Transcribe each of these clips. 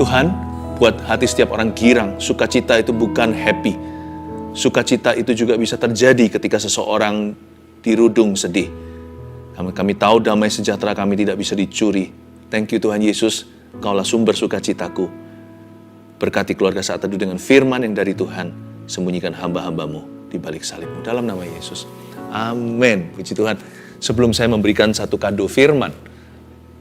Tuhan, buat hati setiap orang girang. Sukacita itu bukan happy. Sukacita itu juga bisa terjadi ketika seseorang dirudung sedih. Kami tahu damai sejahtera kami tidak bisa dicuri. Thank you Tuhan Yesus, Engkaulah sumber sukacitaku. Berkati keluarga saat teduh dengan firman yang dari Tuhan. Sembunyikan hamba-hambamu di balik salibmu. Dalam nama Yesus. Amin. Puji Tuhan. Sebelum saya memberikan satu kado firman,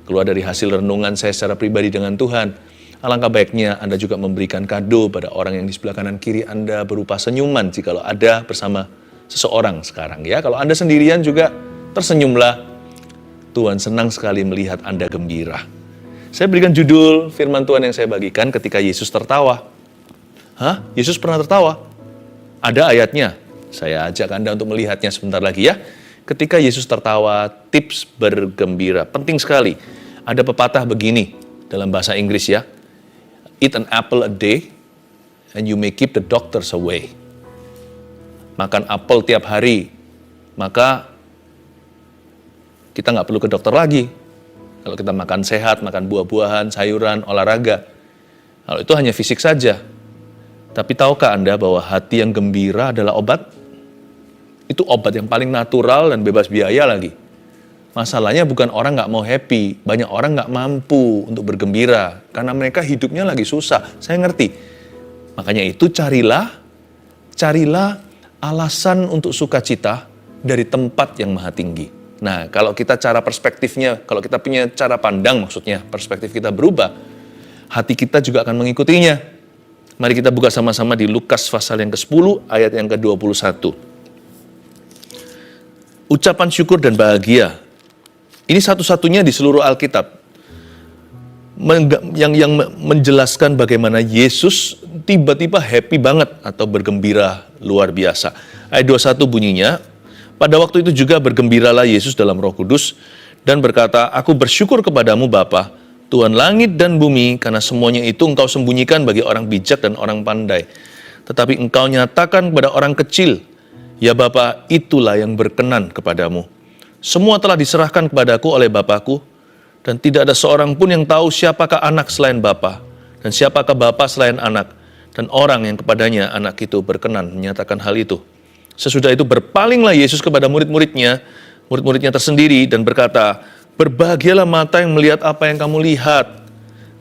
keluar dari hasil renungan saya secara pribadi dengan Tuhan, alangkah baiknya Anda juga memberikan kado pada orang yang di sebelah kanan kiri Anda berupa senyuman jikalau ada bersama seseorang sekarang ya. Kalau Anda sendirian juga tersenyumlah. Tuhan senang sekali melihat Anda gembira. Saya berikan judul firman Tuhan yang saya bagikan ketika Yesus tertawa. Hah? Yesus pernah tertawa? Ada ayatnya. Saya ajak Anda untuk melihatnya sebentar lagi ya. Ketika Yesus tertawa, tips bergembira. Penting sekali. Ada pepatah begini dalam bahasa Inggris ya. Eat an apple a day and you may keep the doctors away. Makan apel tiap hari, maka kita nggak perlu ke dokter lagi. Kalau kita makan sehat, makan buah-buahan, sayuran, olahraga. Kalau itu hanya fisik saja. Tapi tahukah Anda bahwa hati yang gembira adalah obat? Itu obat yang paling natural dan bebas biaya lagi. Masalahnya bukan orang nggak mau happy. Banyak orang nggak mampu untuk bergembira. Karena mereka hidupnya lagi susah. Saya ngerti. Makanya itu carilah alasan untuk sukacita dari tempat yang maha tinggi. Nah, kalau kita cara perspektifnya, kalau kita punya cara pandang maksudnya, perspektif kita berubah, hati kita juga akan mengikutinya. Mari kita buka sama-sama di Lukas pasal yang ke-10, ayat yang ke-21. Ucapan syukur dan bahagia. Ini satu-satunya di seluruh Alkitab. Yang menjelaskan bagaimana Yesus tiba-tiba happy banget atau bergembira luar biasa. Ayat 21 bunyinya, pada waktu itu juga bergembiralah Yesus dalam Roh Kudus dan berkata, aku bersyukur kepadamu Bapa, Tuhan langit dan bumi, karena semuanya itu engkau sembunyikan bagi orang bijak dan orang pandai. Tetapi engkau nyatakan kepada orang kecil, ya Bapa, itulah yang berkenan kepadamu. Semua telah diserahkan kepadaku oleh Bapakku, dan tidak ada seorang pun yang tahu siapakah anak selain Bapa, dan siapakah Bapa selain anak, dan orang yang kepadanya anak itu berkenan menyatakan hal itu. Sesudah itu berpalinglah Yesus kepada murid-muridnya tersendiri dan berkata, berbahagialah mata yang melihat apa yang kamu lihat.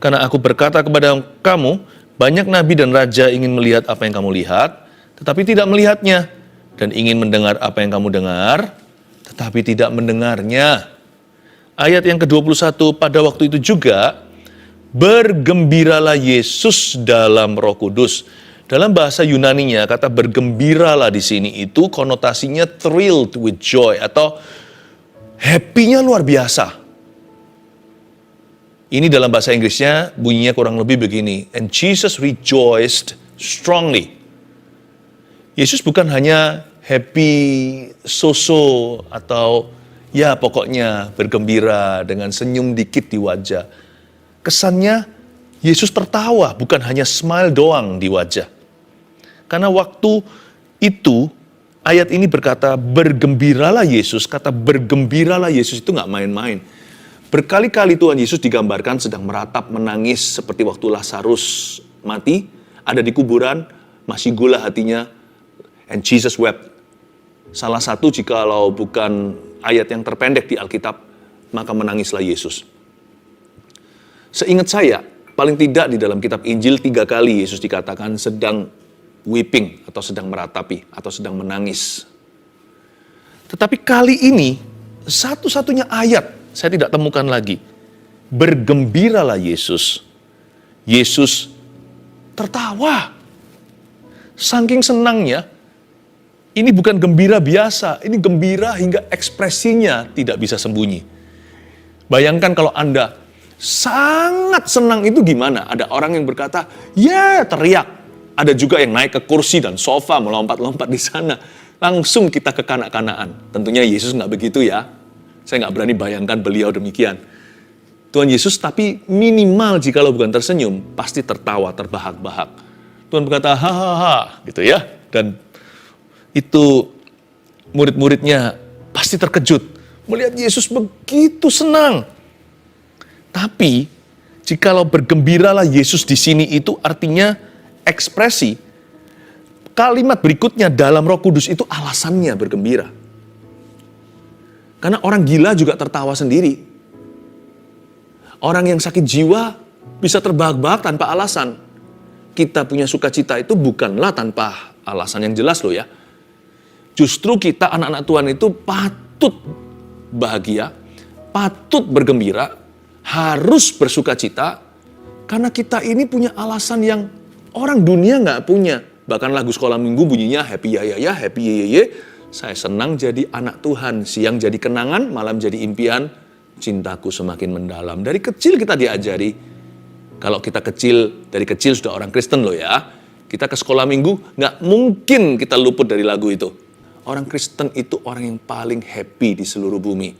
Karena aku berkata kepada kamu, banyak nabi dan raja ingin melihat apa yang kamu lihat, tetapi tidak melihatnya. Dan ingin mendengar apa yang kamu dengar, tetapi tidak mendengarnya. Ayat yang ke-21, pada waktu itu juga, bergembiralah Yesus dalam Roh Kudus. Dalam bahasa Yunaninya, kata bergembiralah di sini itu konotasinya thrilled with joy atau happy-nya luar biasa. Ini dalam bahasa Inggrisnya bunyinya kurang lebih begini. And Jesus rejoiced strongly. Yesus bukan hanya happy so-so atau ya pokoknya bergembira dengan senyum dikit di wajah. Kesannya Yesus tertawa, bukan hanya smile doang di wajah. Karena waktu itu, ayat ini berkata, bergembiralah Yesus. Kata bergembiralah Yesus itu nggak main-main. Berkali-kali Tuhan Yesus digambarkan sedang meratap, menangis, seperti waktu Lazarus mati, ada di kuburan, masih gula hatinya, and Jesus wept. Salah satu jikalau bukan ayat yang terpendek di Alkitab, maka menangislah Yesus. Seingat saya, paling tidak di dalam kitab Injil 3 kali Yesus dikatakan sedang weeping atau sedang meratapi atau sedang menangis. Tetapi kali ini satu-satunya ayat saya tidak temukan lagi. Bergembiralah Yesus. Yesus tertawa. Saking senangnya, ini bukan gembira biasa, ini gembira hingga ekspresinya tidak bisa sembunyi. Bayangkan kalau Anda sangat senang itu gimana? Ada orang yang berkata, ya teriak. Ada juga yang naik ke kursi dan sofa, melompat-lompat di sana. Langsung kita kekanak-kanaan. Tentunya Yesus nggak begitu ya. Saya nggak berani bayangkan beliau demikian. Tuhan Yesus tapi minimal jikalau bukan tersenyum, pasti tertawa, terbahak-bahak. Tuhan berkata, hahaha, gitu ya. Dan itu murid-muridnya pasti terkejut. Melihat Yesus begitu senang. Tapi Jikalau bergembiralah Yesus di sini itu artinya ekspresi. Kalimat berikutnya dalam Roh Kudus itu alasannya bergembira. Karena orang gila juga tertawa sendiri. Orang yang sakit jiwa bisa terbahak-bahak tanpa alasan. Kita punya sukacita itu bukanlah tanpa alasan yang jelas loh ya. Justru kita anak-anak Tuhan itu patut bahagia, patut bergembira, harus bersukacita, karena kita ini punya alasan yang orang dunia nggak punya. Bahkan lagu sekolah minggu bunyinya happy ya, happy ye. Saya senang jadi anak Tuhan, siang jadi kenangan, malam jadi impian, cintaku semakin mendalam. Dari kecil kita diajari, kalau kita dari kecil sudah orang Kristen loh ya, kita ke sekolah minggu, nggak mungkin kita luput dari lagu itu. Orang Kristen itu orang yang paling happy di seluruh bumi.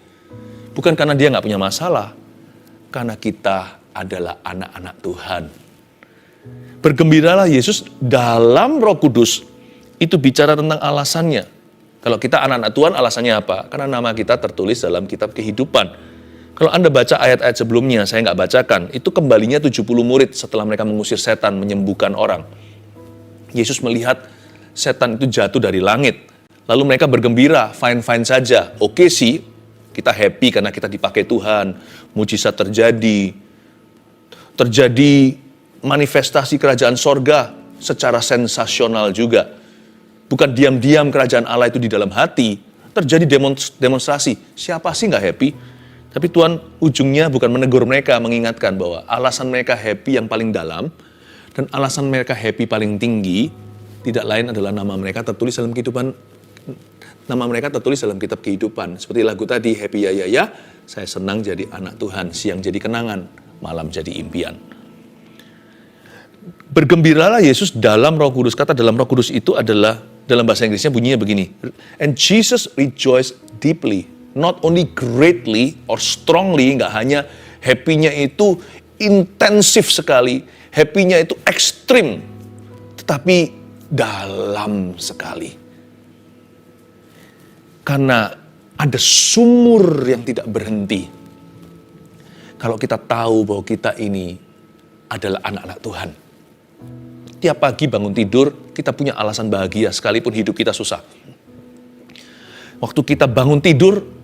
Bukan karena dia nggak punya masalah, karena kita adalah anak-anak Tuhan. Bergembiralah Yesus dalam Roh Kudus, itu bicara tentang alasannya. Kalau kita anak-anak Tuhan, alasannya apa? Karena nama kita tertulis dalam kitab kehidupan. Kalau Anda baca ayat-ayat sebelumnya, saya nggak bacakan, itu kembalinya 70 murid setelah mereka mengusir setan, menyembuhkan orang. Yesus melihat setan itu jatuh dari langit. Lalu mereka bergembira, fine-fine saja. Oke sih, kita happy karena kita dipakai Tuhan. Mujizat terjadi. Terjadi manifestasi kerajaan sorga secara sensasional juga. Bukan diam-diam kerajaan Allah itu di dalam hati. Terjadi demonstrasi. Siapa sih nggak happy? Tapi Tuhan ujungnya bukan menegur mereka, mengingatkan bahwa alasan mereka happy yang paling dalam dan alasan mereka happy paling tinggi tidak lain adalah nama mereka tertulis dalam kehidupan, nama mereka tertulis dalam kitab kehidupan. Seperti lagu tadi, happy ya, saya senang jadi anak Tuhan, siang jadi kenangan, malam jadi impian. Bergembiralah Yesus dalam Roh Kudus. Kata dalam Roh Kudus itu adalah, dalam bahasa Inggrisnya bunyinya begini. And Jesus rejoiced deeply. Not only greatly or strongly, nggak hanya happy-nya itu intensif sekali, happy-nya itu ekstrim, tetapi dalam sekali. Karena ada sumur yang tidak berhenti. Kalau kita tahu bahwa kita ini adalah anak-anak Tuhan. Tiap pagi bangun tidur, kita punya alasan bahagia sekalipun hidup kita susah. Waktu kita bangun tidur,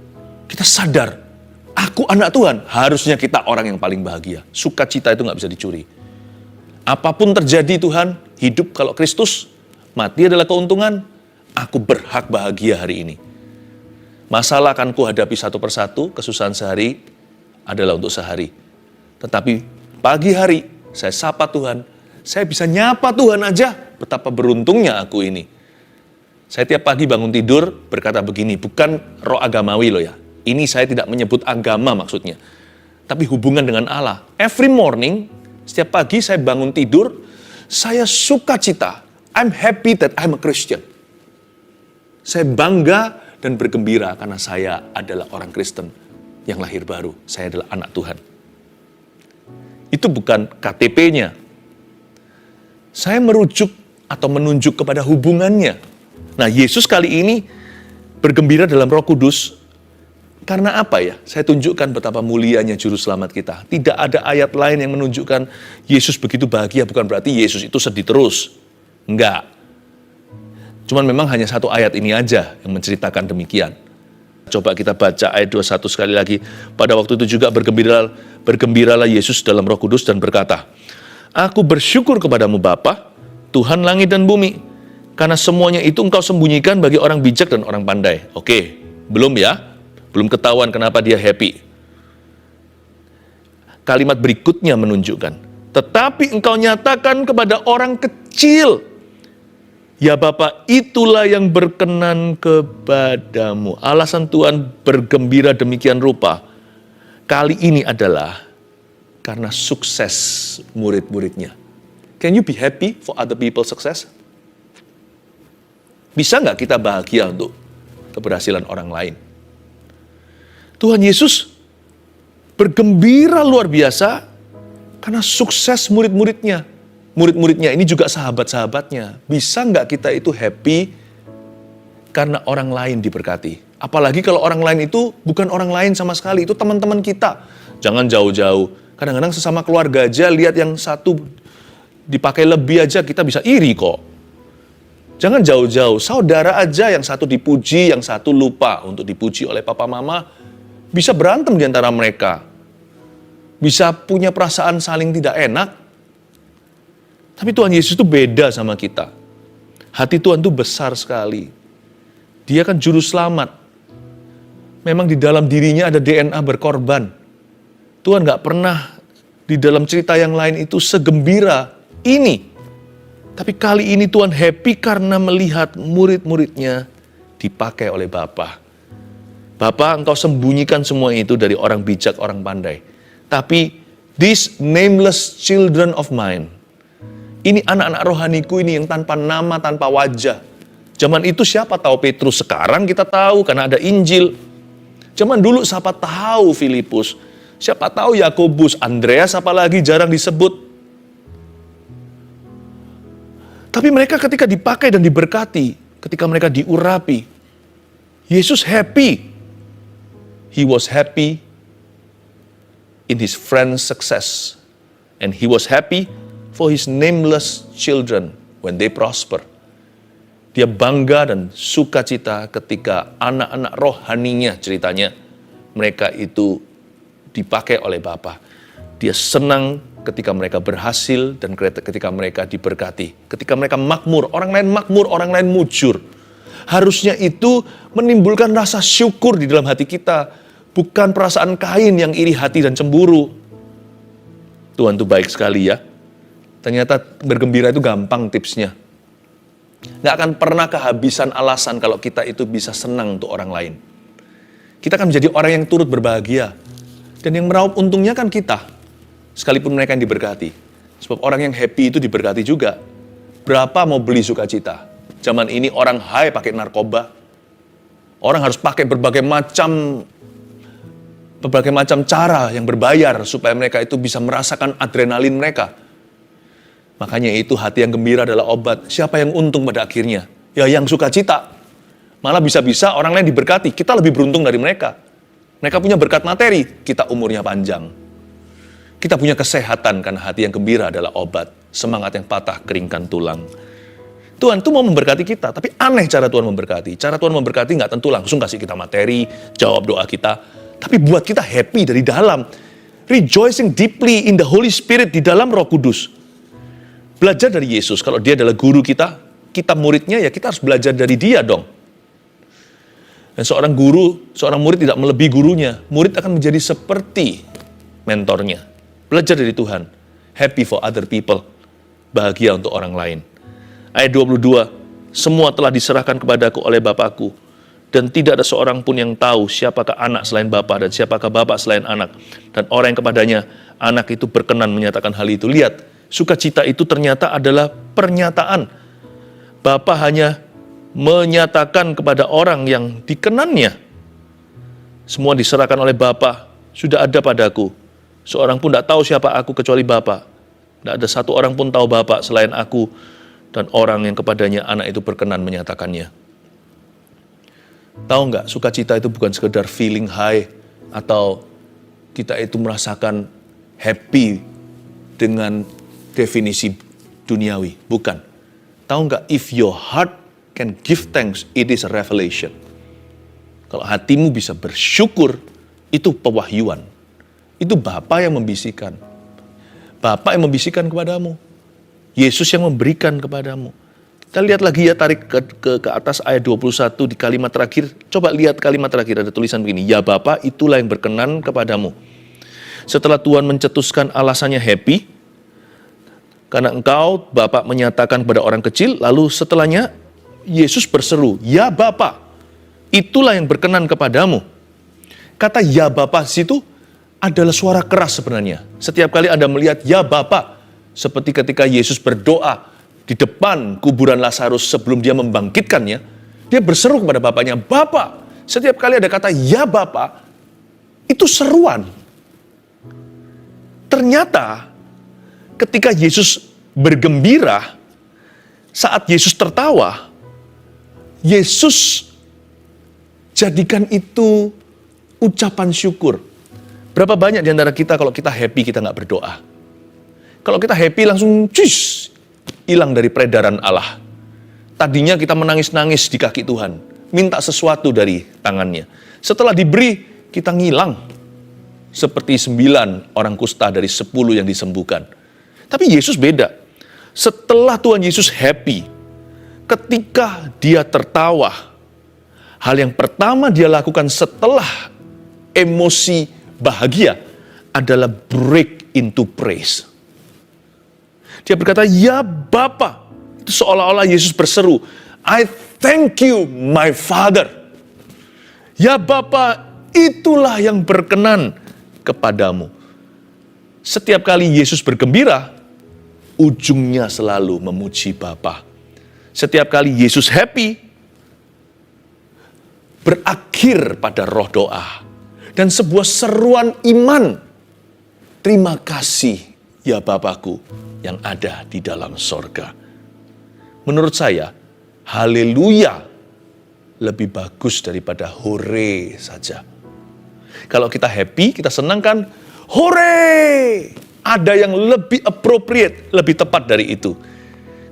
kita sadar, aku anak Tuhan, harusnya kita orang yang paling bahagia. Sukacita itu nggak bisa dicuri. Apapun terjadi Tuhan, hidup kalau Kristus, mati adalah keuntungan, aku berhak bahagia hari ini. Masalah akan kuhadapi satu persatu, kesusahan sehari adalah untuk sehari. Tetapi pagi hari, saya sapa Tuhan, saya bisa nyapa Tuhan aja, betapa beruntungnya aku ini. Saya tiap pagi bangun tidur berkata begini, bukan roh agamawi loh ya. Ini saya tidak menyebut agama maksudnya. Tapi hubungan dengan Allah. Every morning, setiap pagi saya bangun tidur, saya sukacita. I'm happy that I'm a Christian. Saya bangga dan bergembira karena saya adalah orang Kristen yang lahir baru. Saya adalah anak Tuhan. Itu bukan KTP-nya. Saya merujuk atau menunjuk kepada hubungannya. Nah, Yesus kali ini bergembira dalam Roh Kudus. Karena apa ya? Saya tunjukkan betapa mulianya Juru Selamat kita. Tidak ada ayat lain yang menunjukkan Yesus begitu bahagia. Bukan berarti Yesus itu sedih terus. Enggak. Cuman memang hanya satu ayat ini aja yang menceritakan demikian. Coba kita baca ayat 21 sekali lagi. Pada waktu itu juga bergembiralah Yesus dalam Roh Kudus dan berkata, Aku bersyukur kepadamu Bapa, Tuhan langit dan bumi, karena semuanya itu engkau sembunyikan bagi orang bijak dan orang pandai. Oke, belum ya? Belum ketahuan kenapa dia happy. Kalimat berikutnya menunjukkan, tetapi engkau nyatakan kepada orang kecil. Ya Bapa, itulah yang berkenan kepadamu. Alasan Tuhan bergembira demikian rupa, kali ini adalah karena sukses murid-muridnya. Can you be happy for other people's success? Bisa nggak kita bahagia untuk keberhasilan orang lain? Tuhan Yesus bergembira luar biasa karena sukses murid-muridnya. Murid-muridnya ini juga sahabat-sahabatnya. Bisa nggak kita itu happy karena orang lain diberkati? Apalagi kalau orang lain itu bukan orang lain sama sekali, itu teman-teman kita. Jangan jauh-jauh, Kadang-kadang sesama keluarga aja lihat yang satu dipakai lebih aja kita bisa iri kok. Jangan jauh-jauh, saudara aja yang satu dipuji, yang satu lupa untuk dipuji oleh papa mama, bisa berantem di antara mereka. Bisa punya perasaan saling tidak enak. Tapi Tuhan Yesus itu beda sama kita. Hati Tuhan itu besar sekali. Dia kan juru selamat. Memang di dalam dirinya ada DNA berkorban. Tuhan gak pernah di dalam cerita yang lain itu segembira ini. Tapi kali ini Tuhan happy karena melihat murid-muridnya dipakai oleh Bapa. Bapa, engkau sembunyikan semua itu dari orang bijak, orang pandai. Tapi these nameless children of mine, ini anak-anak rohaniku ini yang tanpa nama, tanpa wajah. Zaman itu siapa tahu Petrus, sekarang kita tahu karena ada Injil. Zaman dulu siapa tahu Filipus, siapa tahu Yakobus, Andreas apalagi jarang disebut. Tapi mereka ketika dipakai dan diberkati, ketika mereka diurapi, Yesus happy. He was happy in his friend's success. And he was happy for his nameless children when they prosper. Dia bangga dan sukacita ketika anak-anak rohaninya ceritanya, mereka itu dipakai oleh Bapa. Dia senang ketika mereka berhasil dan ketika mereka diberkati. Ketika mereka makmur, orang lain mujur. Harusnya itu menimbulkan rasa syukur di dalam hati kita. Bukan perasaan Kain yang iri hati dan cemburu. Tuhan itu baik sekali ya. Ternyata bergembira itu gampang tipsnya. Gak akan pernah kehabisan alasan kalau kita itu bisa senang untuk orang lain. Kita akan menjadi orang yang turut berbahagia. Dan yang meraup untungnya kan kita. Sekalipun mereka yang diberkati. Sebab orang yang happy itu diberkati juga. Berapa mau beli sukacita? Zaman ini orang high pakai narkoba. Orang harus pakai berbagai macam cara yang berbayar supaya mereka itu bisa merasakan adrenalin mereka. Makanya itu hati yang gembira adalah obat. Siapa yang untung pada akhirnya? Ya yang sukacita. Malah bisa-bisa orang lain diberkati. Kita lebih beruntung dari mereka. Mereka punya berkat materi, kita umurnya panjang. Kita punya kesehatan karena hati yang gembira adalah obat. Semangat yang patah keringkan tulang. Tuhan tuh mau memberkati kita, tapi aneh cara Tuhan memberkati. Cara Tuhan memberkati nggak tentu langsung kasih kita materi, jawab doa kita. Tapi buat kita happy dari dalam. Rejoicing deeply in the Holy Spirit di dalam Roh Kudus. Belajar dari Yesus. Kalau dia adalah guru kita muridnya, ya kita harus belajar dari dia dong. Dan seorang murid tidak melebihi gurunya. Murid akan menjadi seperti mentornya. Belajar dari Tuhan. Happy for other people. Bahagia untuk orang lain. Ayat 22. Semua telah diserahkan kepadaku oleh Bapakku. Dan tidak ada seorang pun yang tahu siapakah anak selain Bapa dan siapakah Bapa selain anak. Dan orang yang kepadanya anak itu berkenan menyatakan hal itu. Lihat, sukacita itu ternyata adalah pernyataan. Bapa hanya menyatakan kepada orang yang dikenannya. Semua diserahkan oleh Bapa, sudah ada padaku. Seorang pun tidak tahu siapa aku kecuali Bapa. Tidak ada satu orang pun tahu Bapa selain aku. Dan orang yang kepadanya anak itu berkenan menyatakannya. Tahu nggak, sukacita itu bukan sekedar feeling high. Atau kita itu merasakan happy dengan definisi duniawi. Bukan. Tahu nggak, if your heart can give thanks, it is a revelation. Kalau hatimu bisa bersyukur, itu pewahyuan. Itu Bapa yang membisikkan. Bapa yang membisikkan kepadamu. Yesus yang memberikan kepadamu. Kita lihat lagi ya, tarik ke atas ayat 21 di kalimat terakhir. Coba lihat kalimat terakhir, ada tulisan begini. Ya Bapa, itulah yang berkenan kepadamu. Setelah Tuhan mencetuskan alasannya happy, karena engkau, Bapa menyatakan kepada orang kecil, lalu setelahnya Yesus berseru, ya Bapa, itulah yang berkenan kepadamu. Kata ya Bapa situ adalah suara keras sebenarnya. Setiap kali Anda melihat ya Bapa, seperti ketika Yesus berdoa di depan kuburan Lazarus sebelum dia membangkitkannya, dia berseru kepada Bapaknya, Bapa. Setiap kali ada kata ya Bapa, itu seruan. Ternyata ketika Yesus bergembira, saat Yesus tertawa, Yesus jadikan itu ucapan syukur. Berapa banyak di antara kita kalau kita happy kita nggak berdoa? Kalau kita happy langsung hilang dari peredaran Allah. Tadinya kita menangis-nangis di kaki Tuhan, minta sesuatu dari tangannya. Setelah diberi, kita ngilang. Seperti 9 orang kusta dari 10 yang disembuhkan. Tapi Yesus beda. Setelah Tuhan Yesus happy, ketika dia tertawa, hal yang pertama dia lakukan setelah emosi bahagia adalah break into praise. Dia berkata, ya Bapa. Itu seolah-olah Yesus berseru, I thank you my Father. Ya Bapa, itulah yang berkenan kepadamu. Setiap kali Yesus bergembira, ujungnya selalu memuji Bapa. Setiap kali Yesus happy, berakhir pada roh doa. Dan sebuah seruan iman. Terima kasih ya Bapakku yang ada di dalam sorga. Menurut saya, haleluya lebih bagus daripada hore saja. Kalau kita happy, kita senang kan, hore! Ada yang lebih appropriate, lebih tepat dari itu.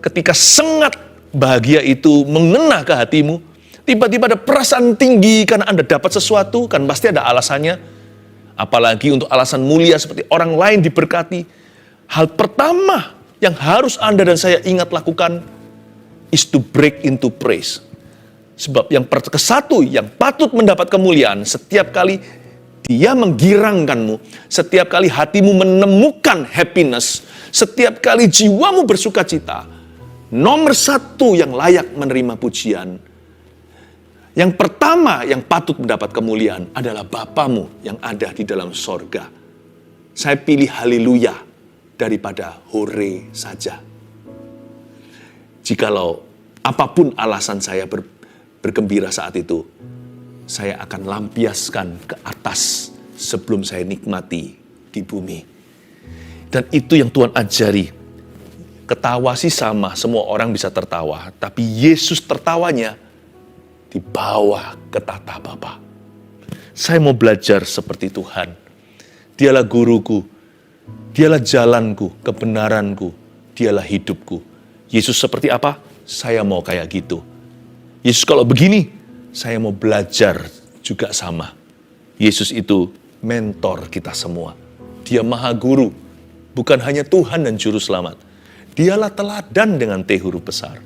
Ketika sengat bahagia itu mengena ke hatimu, tiba-tiba ada perasaan tinggi karena Anda dapat sesuatu, kan pasti ada alasannya. Apalagi untuk alasan mulia seperti orang lain diberkati. Hal pertama yang harus Anda dan saya ingat lakukan is to break into praise. Sebab yang kesatu yang patut mendapat kemuliaan setiap kali dia menggirangkanmu, setiap kali hatimu menemukan happiness, setiap kali jiwamu bersuka cita, nomor satu yang layak menerima pujian, yang pertama yang patut mendapat kemuliaan adalah Bapamu yang ada di dalam sorga. Saya pilih haleluya daripada hore saja. Jikalau apapun alasan saya bergembira saat itu, saya akan lampiaskan ke atas sebelum saya nikmati di bumi. Dan itu yang Tuhan ajari. Ketawa sih sama, semua orang bisa tertawa. Tapi Yesus tertawanya di bawah ke tata Bapa. Saya mau belajar seperti Tuhan. Dialah guruku, dialah jalanku, kebenaranku, dialah hidupku. Yesus seperti apa? Saya mau kayak gitu. Yesus kalau begini, saya mau belajar juga sama. Yesus itu mentor kita semua. Dia maha guru, bukan hanya Tuhan dan Juru Selamat. Dialah teladan dengan T huruf besar.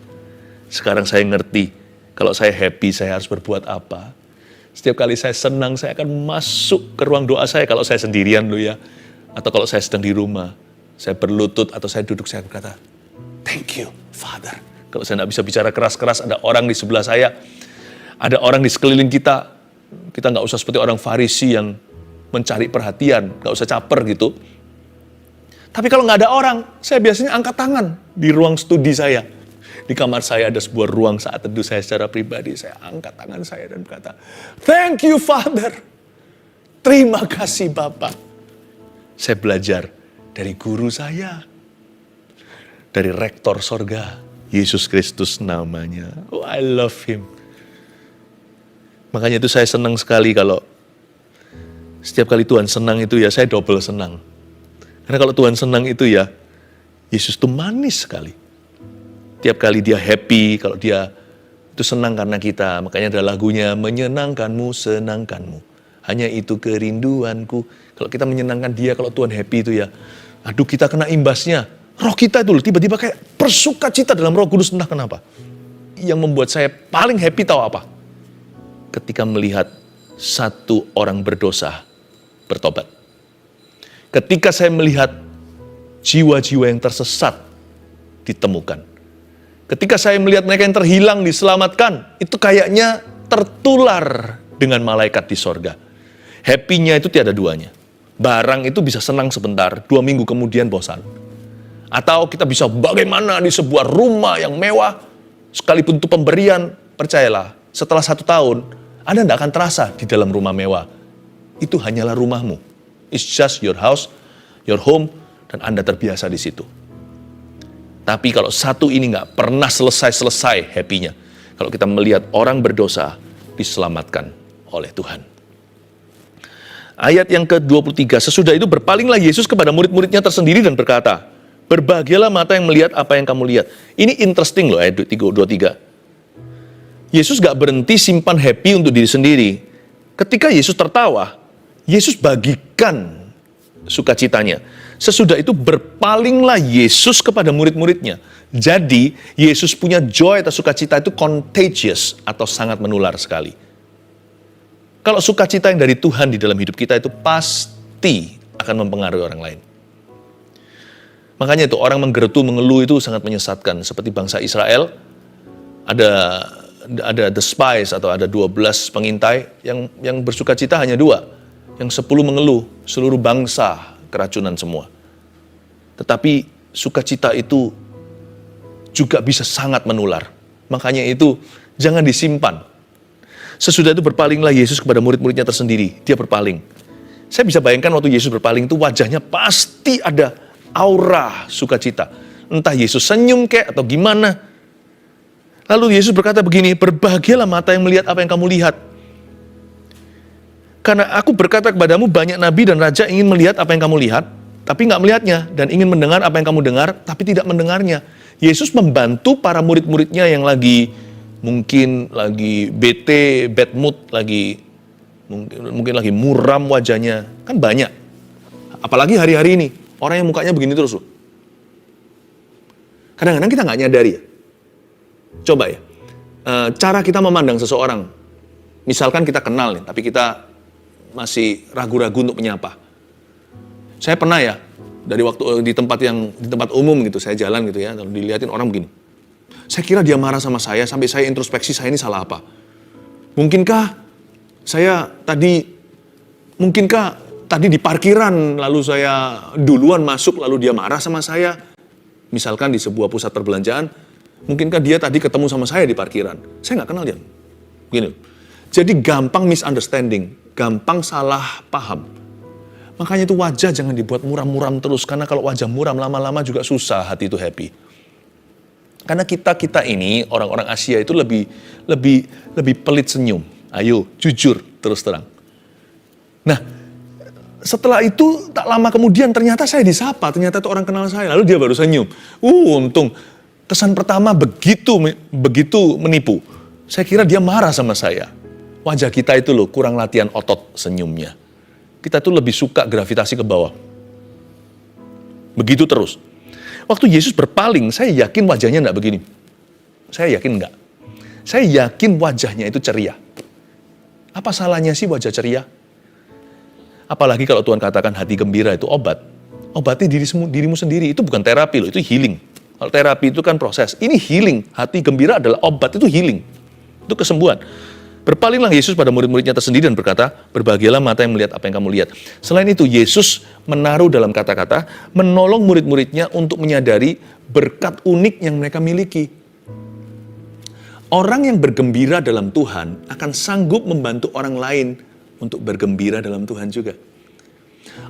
Sekarang saya ngerti, kalau saya happy, saya harus berbuat apa. Setiap kali saya senang, saya akan masuk ke ruang doa saya. Kalau saya sendirian loh ya, atau kalau saya sedang di rumah, saya berlutut atau saya duduk, saya berkata, thank you, Father. Kalau saya tidak bisa bicara keras-keras, ada orang di sebelah saya, ada orang di sekeliling kita nggak usah seperti orang Farisi yang mencari perhatian, nggak usah caper gitu. Tapi kalau nggak ada orang, saya biasanya angkat tangan di ruang studi saya. Di kamar saya ada sebuah ruang saat teduh saya secara pribadi, saya angkat tangan saya dan berkata, thank you Father, terima kasih Bapak. Saya belajar dari guru saya, dari rektor sorga, Yesus Kristus namanya. Oh, I love him. Makanya itu saya senang sekali kalau setiap kali Tuhan senang itu ya saya double senang. Karena kalau Tuhan senang itu ya, Yesus itu manis sekali. Tiap kali dia happy, kalau dia itu senang karena kita. Makanya ada lagunya, menyenangkanmu, senangkanmu. Hanya itu kerinduanku. Kalau kita menyenangkan dia, kalau Tuhan happy itu ya, aduh kita kena imbasnya. Roh kita itu tiba-tiba kayak bersuka cita dalam Roh Kudus, entah kenapa. Yang membuat saya paling happy tahu apa? Ketika melihat satu orang berdosa bertobat. Ketika saya melihat jiwa-jiwa yang tersesat ditemukan. Ketika saya melihat mereka yang terhilang diselamatkan, itu kayaknya tertular dengan malaikat di sorga. Happy-nya itu tiada duanya. Barang itu bisa senang sebentar, 2 minggu kemudian bosan. Atau kita bisa bagaimana di sebuah rumah yang mewah, sekalipun itu pemberian, percayalah, setelah 1 tahun, Anda tidak akan terasa di dalam rumah mewah. Itu hanyalah rumahmu. It's just your house, your home, dan Anda terbiasa di situ. Tapi kalau satu ini nggak pernah selesai happy-nya. Kalau kita melihat orang berdosa diselamatkan oleh Tuhan. Ayat yang ke-23, sesudah itu berpalinglah Yesus kepada murid-muridnya tersendiri dan berkata, berbahagialah mata yang melihat apa yang kamu lihat. Ini interesting loh ayat 23. Yesus gak berhenti simpan happy untuk diri sendiri. Ketika Yesus tertawa, Yesus bagikan sukacitanya. Sesudah itu berpalinglah Yesus kepada murid-muridnya. Jadi Yesus punya joy atau sukacita itu contagious atau sangat menular sekali. Kalau sukacita yang dari Tuhan di dalam hidup kita itu pasti akan mempengaruhi orang lain. Makanya itu orang menggerutu, mengeluh itu sangat menyesatkan. Seperti bangsa Israel, ada the spies atau ada 12 pengintai yang bersukacita hanya 2. Yang 10 mengeluh, seluruh bangsa keracunan semua. Tetapi sukacita itu juga bisa sangat menular. Makanya itu jangan disimpan. Sesudah itu berpalinglah Yesus kepada murid-muridnya tersendiri. Dia berpaling. Saya bisa bayangkan waktu Yesus berpaling itu wajahnya pasti ada aura sukacita. Entah Yesus senyum kek atau gimana. Lalu Yesus berkata begini, berbahagialah mata yang melihat apa yang kamu lihat. Karena aku berkata kepadamu, banyak nabi dan raja ingin melihat apa yang kamu lihat, tapi nggak melihatnya. Dan ingin mendengar apa yang kamu dengar, tapi tidak mendengarnya. Yesus membantu para murid-muridnya yang mungkin lagi bete, bad mood, mungkin lagi muram wajahnya. Kan banyak. Apalagi hari-hari ini, orang yang mukanya begini terus loh. Kadang-kadang kita nggak nyadari ya. Coba ya, cara kita memandang seseorang. Misalkan kita kenal nih, tapi kita masih ragu-ragu untuk menyapa. Saya pernah ya, dari waktu di tempat umum gitu, saya jalan gitu ya, lalu dilihatin orang begini. Saya kira dia marah sama saya, sampai saya introspeksi, saya ini salah apa? Mungkinkah tadi di parkiran, lalu saya duluan masuk, lalu dia marah sama saya? Misalkan di sebuah pusat perbelanjaan, mungkinkah dia tadi ketemu sama saya di parkiran? Saya nggak kenal dia. Begini. Jadi gampang misunderstanding, gampang salah paham. Makanya itu wajah jangan dibuat muram-muram terus, karena kalau wajah muram lama-lama juga susah hati itu happy. Karena kita ini orang-orang Asia itu lebih pelit senyum. Ayo, jujur terus terang. Nah, setelah itu tak lama kemudian ternyata saya disapa, ternyata itu orang kenal saya, lalu dia baru senyum. Untung. Kesan pertama begitu menipu. Saya kira dia marah sama saya. Wajah kita itu loh kurang latihan otot senyumnya. Kita tuh lebih suka gravitasi ke bawah. Begitu terus. Waktu Yesus berpaling, saya yakin wajahnya enggak begini. Saya yakin enggak. Saya yakin wajahnya itu ceria. Apa salahnya sih wajah ceria? Apalagi kalau Tuhan katakan hati gembira itu obat. Obati dirimu sendiri, itu bukan terapi loh, itu healing. Kalau terapi itu kan proses, ini healing. Hati gembira adalah obat, itu healing. Itu kesembuhan. Berpalinglah Yesus pada murid-muridnya tersendiri dan berkata, berbahagialah mata yang melihat apa yang kamu lihat. Selain itu, Yesus menaruh dalam kata-kata, menolong murid-muridnya untuk menyadari berkat unik yang mereka miliki. Orang yang bergembira dalam Tuhan akan sanggup membantu orang lain untuk bergembira dalam Tuhan juga.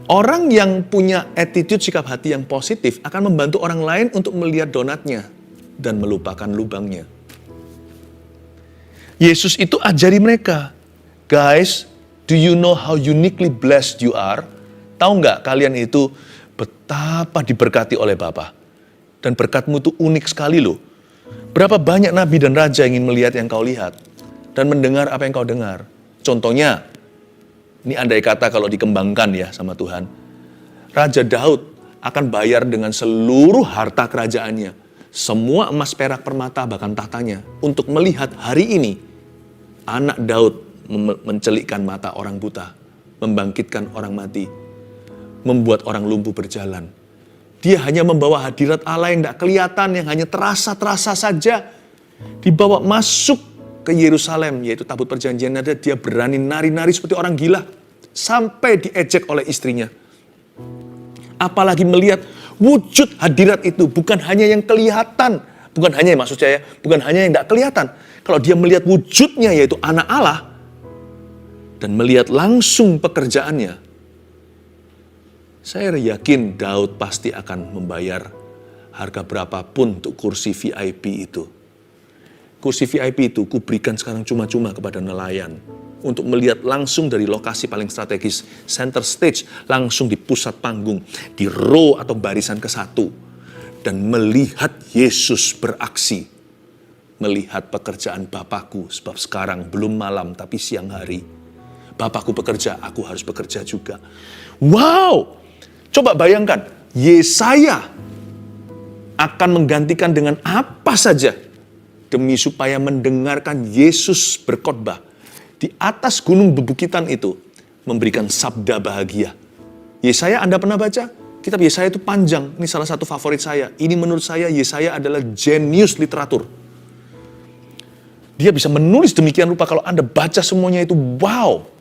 Orang yang punya attitude sikap hati yang positif akan membantu orang lain untuk melihat donatnya dan melupakan lubangnya. Yesus itu ajari mereka, guys, do you know how uniquely blessed you are? Tahu nggak kalian itu betapa diberkati oleh Bapa? Dan berkatmu itu unik sekali loh. Berapa banyak nabi dan raja ingin melihat yang kau lihat dan mendengar apa yang kau dengar. Contohnya, ini andai kata kalau dikembangkan ya sama Tuhan, Raja Daud akan bayar dengan seluruh harta kerajaannya, semua emas perak permata bahkan tahtanya, untuk melihat hari ini anak Daud mencelikkan mata orang buta, membangkitkan orang mati, membuat orang lumpuh berjalan. Dia hanya membawa hadirat Allah yang tidak kelihatan, yang hanya terasa saja. Dibawa masuk ke Yerusalem, yaitu tabut perjanjian ada, dia berani nari-nari seperti orang gila, sampai diejek oleh istrinya. Apalagi melihat wujud hadirat itu, bukan hanya yang kelihatan, bukan hanya yang tidak kelihatan. Kalau dia melihat wujudnya, yaitu anak Allah, dan melihat langsung pekerjaannya, saya yakin Daud pasti akan membayar harga berapapun untuk kursi VIP itu. Kursi VIP itu kuberikan sekarang cuma-cuma kepada nelayan. untuk melihat langsung dari lokasi paling strategis, center stage, langsung di pusat panggung, di row atau barisan ke-1, dan melihat Yesus beraksi, melihat pekerjaan Bapakku, sebab sekarang belum malam tapi siang hari. Bapakku bekerja, aku harus bekerja juga. Wow! Coba bayangkan, Yesaya akan menggantikan dengan apa saja demi supaya mendengarkan Yesus berkhotbah di atas gunung bebukitan itu, memberikan sabda bahagia. Yesaya, Anda pernah baca? Kitab Yesaya itu panjang, ini salah satu favorit saya. Ini menurut saya Yesaya adalah jenius literatur. Dia bisa menulis demikian rupa, kalau Anda baca semuanya itu, wow!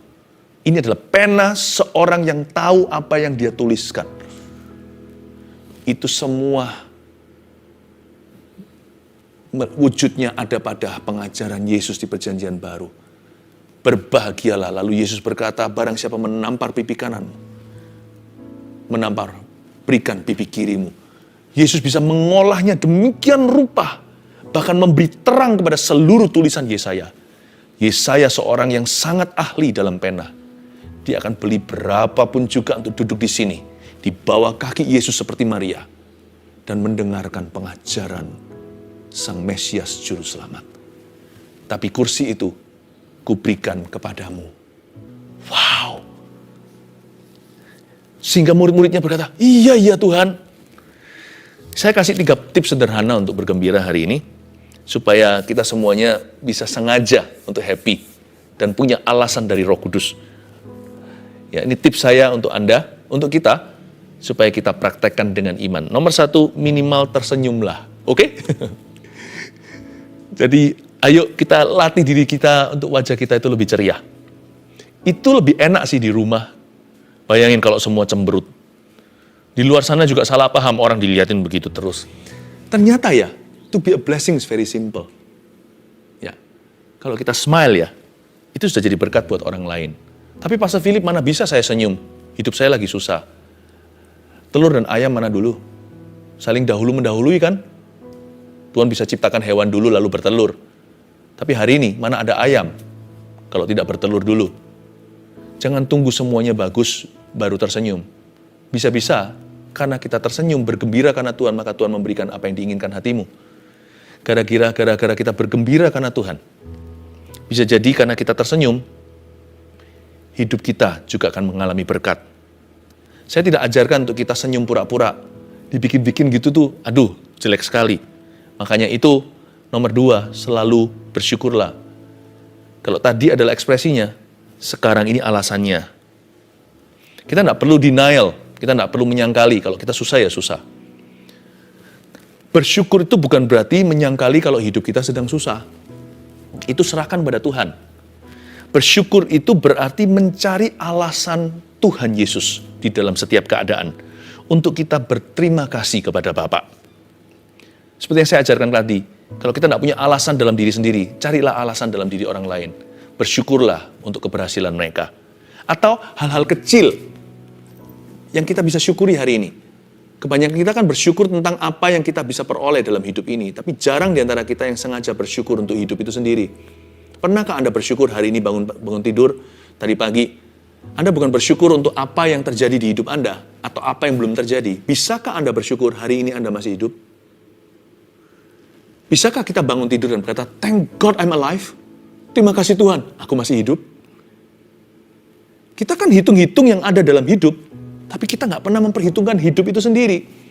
Ini adalah pena seorang yang tahu apa yang dia tuliskan. Itu semua wujudnya ada pada pengajaran Yesus di Perjanjian Baru. Berbahagialah, lalu Yesus berkata, barang siapa menampar pipi kanan, berikan pipi kirimu. Yesus bisa mengolahnya demikian rupa, bahkan memberi terang kepada seluruh tulisan Yesaya. Yesaya seorang yang sangat ahli dalam pena. Dia akan beli berapapun juga untuk duduk di sini, di bawah kaki Yesus seperti Maria, dan mendengarkan pengajaran Sang Mesias Juru Selamat. Tapi kursi itu kuberikan kepadamu. Wow! Sehingga murid-muridnya berkata, iya Tuhan. Saya kasih 3 tips sederhana untuk bergembira hari ini, supaya kita semuanya bisa sengaja untuk happy, dan punya alasan dari Roh Kudus. Ya, ini tips saya untuk Anda, untuk kita, supaya kita praktekkan dengan iman. Nomor 1, minimal tersenyumlah. Oke? Jadi, ayo kita latih diri kita untuk wajah kita itu lebih ceria. Itu lebih enak sih di rumah. Bayangin kalau semua cemberut. Di luar sana juga salah paham, orang dilihatin begitu terus. Ternyata ya, to be a blessing is very simple. Ya, kalau kita smile ya, itu sudah jadi berkat buat orang lain. Tapi Pastor Philip, mana bisa saya senyum? Hidup saya lagi susah. Telur dan ayam mana dulu? Saling dahulu-mendahului kan? Tuhan bisa ciptakan hewan dulu lalu bertelur. Tapi hari ini, mana ada ayam kalau tidak bertelur dulu? Jangan tunggu semuanya bagus, baru tersenyum. Bisa-bisa, karena kita tersenyum, bergembira karena Tuhan, maka Tuhan memberikan apa yang diinginkan hatimu. Gara-gara kita bergembira karena Tuhan. Bisa jadi karena kita tersenyum, hidup kita juga akan mengalami berkat. Saya tidak ajarkan untuk kita senyum pura-pura. Dibikin-bikin gitu tuh, aduh, jelek sekali. Makanya itu, nomor 2, selalu bersyukurlah. Kalau tadi adalah ekspresinya, sekarang ini alasannya. Kita tidak perlu denial, kita tidak perlu menyangkali. Kalau kita susah ya susah. Bersyukur itu bukan berarti menyangkali kalau hidup kita sedang susah. Itu serahkan pada Tuhan. Bersyukur itu berarti mencari alasan Tuhan Yesus di dalam setiap keadaan. Untuk kita berterima kasih kepada Bapa. Seperti yang saya ajarkan tadi, kalau kita tidak punya alasan dalam diri sendiri, carilah alasan dalam diri orang lain. Bersyukurlah untuk keberhasilan mereka. Atau hal-hal kecil yang kita bisa syukuri hari ini. Kebanyakan kita kan bersyukur tentang apa yang kita bisa peroleh dalam hidup ini. Tapi jarang di antara kita yang sengaja bersyukur untuk hidup itu sendiri. Pernahkah Anda bersyukur hari ini bangun tidur, tadi pagi? Anda bukan bersyukur untuk apa yang terjadi di hidup Anda, atau apa yang belum terjadi. Bisakah Anda bersyukur hari ini Anda masih hidup? Bisakah kita bangun tidur dan berkata, thank God I'm alive? Terima kasih Tuhan, aku masih hidup. Kita kan hitung-hitung yang ada dalam hidup, tapi kita nggak pernah memperhitungkan hidup itu sendiri.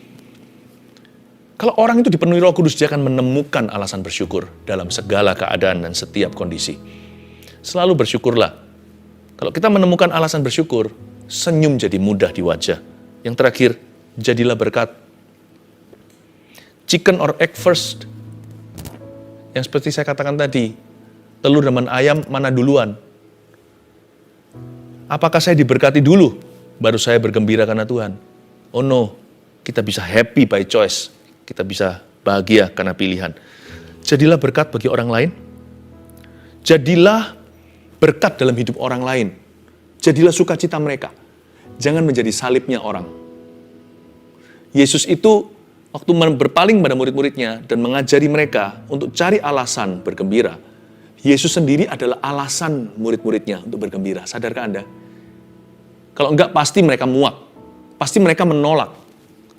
Kalau orang itu dipenuhi Roh Kudus, dia akan menemukan alasan bersyukur dalam segala keadaan dan setiap kondisi. Selalu bersyukurlah. Kalau kita menemukan alasan bersyukur, senyum jadi mudah di wajah. Yang terakhir, jadilah berkat. Chicken or egg first. Yang seperti saya katakan tadi, telur dan ayam mana duluan? Apakah saya diberkati dulu, baru saya bergembira karena Tuhan? Oh no, kita bisa happy by choice. Kita bisa bahagia karena pilihan. Jadilah berkat bagi orang lain. Jadilah berkat dalam hidup orang lain. Jadilah sukacita mereka. Jangan menjadi salibnya orang. Yesus itu waktu berpaling pada murid-muridnya dan mengajari mereka untuk cari alasan bergembira, Yesus sendiri adalah alasan murid-muridnya untuk bergembira. Sadarkah Anda? Kalau enggak, pasti mereka muak. Pasti mereka menolak.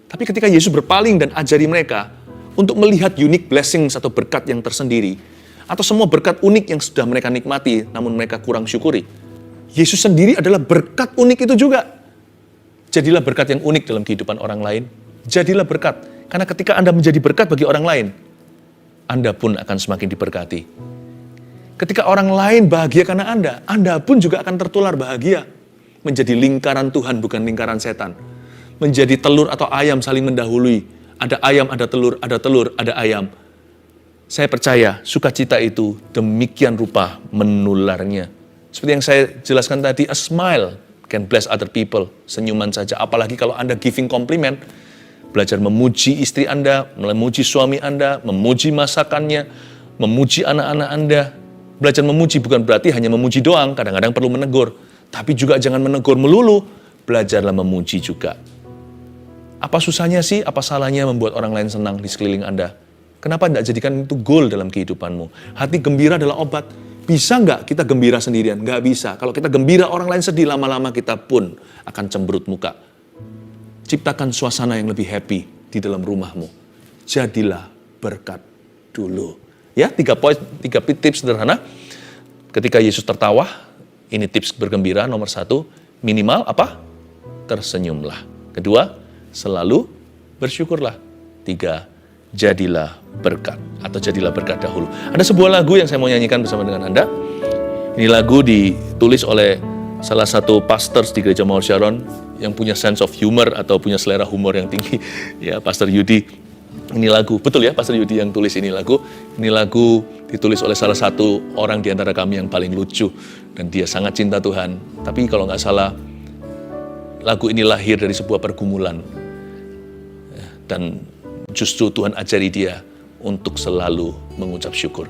Tapi ketika Yesus berpaling dan ajari mereka untuk melihat unique blessings atau berkat yang tersendiri, atau semua berkat unik yang sudah mereka nikmati, namun mereka kurang syukuri, Yesus sendiri adalah berkat unik itu juga. Jadilah berkat yang unik dalam kehidupan orang lain. Jadilah berkat. Karena ketika Anda menjadi berkat bagi orang lain, Anda pun akan semakin diberkati. Ketika orang lain bahagia karena Anda pun juga akan tertular bahagia. Menjadi lingkaran Tuhan, bukan lingkaran setan. Menjadi telur atau ayam saling mendahului. Ada ayam, ada telur, ada telur, ada ayam. Saya percaya sukacita itu demikian rupa menularnya. Seperti yang saya jelaskan tadi, a smile can bless other people. Senyuman saja, apalagi kalau Anda giving compliment. Belajar memuji istri Anda, memuji suami Anda, memuji masakannya, memuji anak-anak Anda. Belajar memuji bukan berarti hanya memuji doang, kadang-kadang perlu menegur. Tapi juga jangan menegur melulu, belajarlah memuji juga. Apa susahnya sih, apa salahnya membuat orang lain senang di sekeliling Anda? Kenapa tidak jadikan itu goal dalam kehidupanmu? Hati gembira adalah obat. Bisa nggak kita gembira sendirian? Nggak bisa. Kalau kita gembira, orang lain sedih, lama-lama kita pun akan cemberut muka. Ciptakan suasana yang lebih happy di dalam rumahmu. Jadilah berkat dulu. Ya, 3 tips sederhana. Ketika Yesus tertawa, ini tips bergembira nomor 1, minimal apa? Tersenyumlah. Kedua, selalu bersyukurlah. 3, jadilah berkat atau jadilah berkat dahulu. Ada sebuah lagu yang saya mau nyanyikan bersama dengan Anda. Ini lagu ditulis oleh salah satu pastor di Gereja Mawar Sharon yang punya sense of humor atau punya selera humor yang tinggi, ya, Pastor Yudi. Ini lagu, betul ya, Pastor Yudi yang tulis ini lagu. Ini lagu ditulis oleh salah satu orang di antara kami yang paling lucu. Dan dia sangat cinta Tuhan. Tapi kalau nggak salah, lagu ini lahir dari sebuah pergumulan. Dan justru Tuhan ajari dia untuk selalu mengucap syukur.